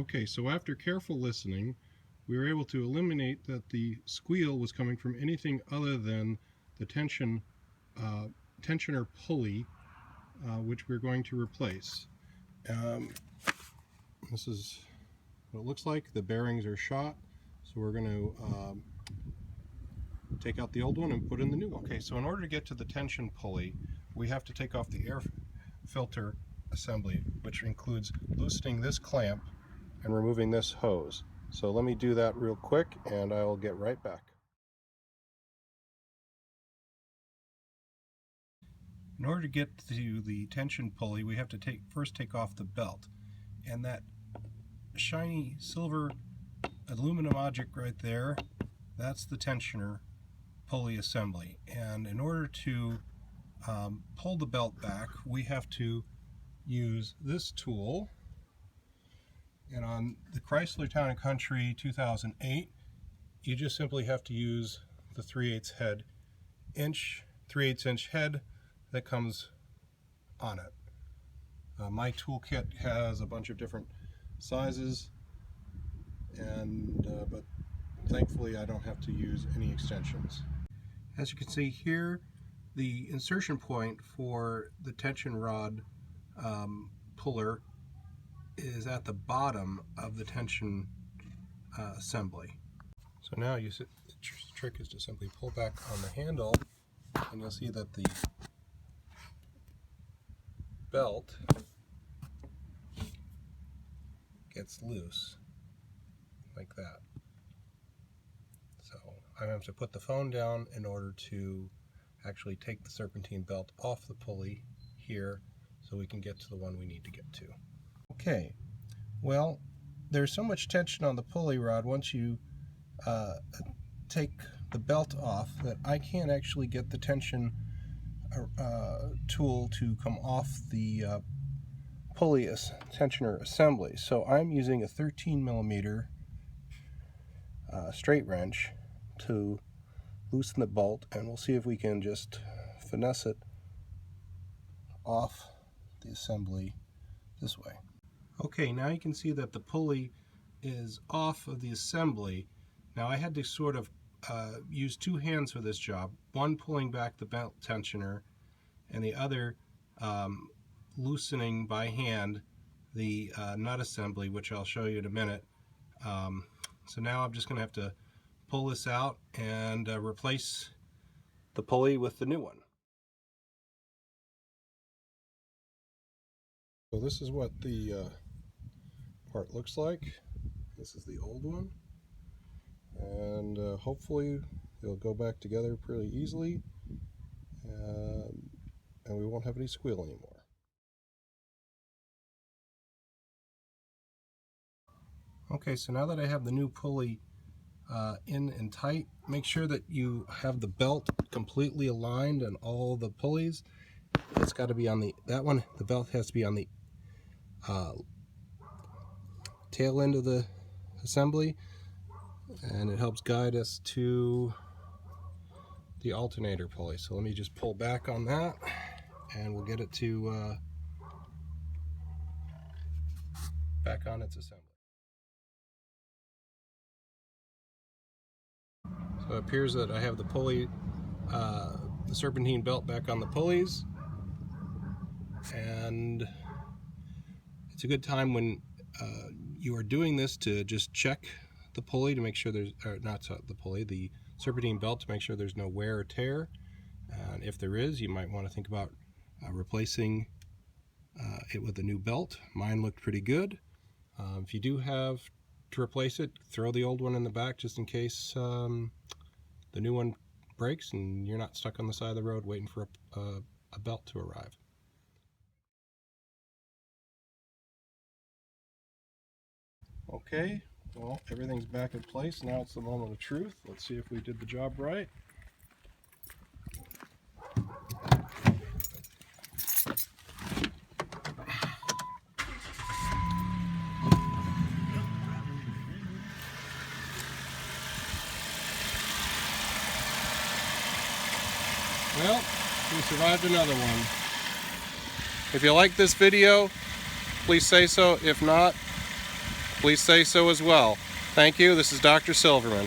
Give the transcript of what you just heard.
Okay, so after careful listening, we were able to eliminate that the squeal was coming from anything other than the tensioner pulley, which we're going to replace. This is what it looks like. The bearings are shot, so we're going to take out the old one and put in the new one. Okay, so in order to get to the tension pulley, we have to take off the air filter assembly, which includes loosening this clamp and removing this hose. So let me do that real quick and I'll get right back. In order to get to the tension pulley, we have to first take off the belt. And that shiny silver aluminum object right there, that's the tensioner pulley assembly. And in order to pull the belt back, we have to use this tool. And on the Chrysler Town Country 2008, you just simply have to use the 3/8 inch head that comes on it. My toolkit has a bunch of different sizes, and but thankfully I don't have to use any extensions. As you can see here, the insertion point for the tension rod puller is at the bottom of the tension assembly. So now the trick is to simply pull back on the handle, and you'll see that the belt gets loose like that. So I have to put the phone down in order to actually take the serpentine belt off the pulley here so we can get to the one we need to get to. Okay, well, there's so much tension on the pulley rod once you take the belt off that I can't actually get the tension tool to come off the pulley tensioner assembly. So I'm using a 13mm straight wrench to loosen the bolt, and we'll see if we can just finesse it off the assembly this way. Okay, now you can see that the pulley is off of the assembly. Now I had to sort of use two hands for this job, one pulling back the belt tensioner and the other loosening by hand the nut assembly, which I'll show you in a minute. So now I'm just going to have to pull this out and replace the pulley with the new one. So this is what the part looks like. This is the old one, and hopefully it'll go back together pretty easily, and we won't have any squeal anymore. Okay, so now that I have the new pulley in and tight, make sure that you have the belt completely aligned on all the pulleys. It's got to be on the belt has to be on the tail end of the assembly, and it helps guide us to the alternator pulley. So let me just pull back on that and we'll get it to back on its assembly. So it appears that I have the pulley, the serpentine belt back on the pulleys, and it's a good time when you are doing this to just check the pulley to make sure there's, or not the pulley, the serpentine belt, to make sure there's no wear or tear. And if there is, you might want to think about replacing it with a new belt. Mine looked pretty good. If you do have to replace it, throw the old one in the back just in case the new one breaks and you're not stuck on the side of the road waiting for a belt to arrive. Okay, well, everything's back in place. Now it's the moment of truth. Let's see if we did the job right. Well, we survived another one. If you like this video, please say so. If not, please say so as well. Thank you. This is Dr. Silverman.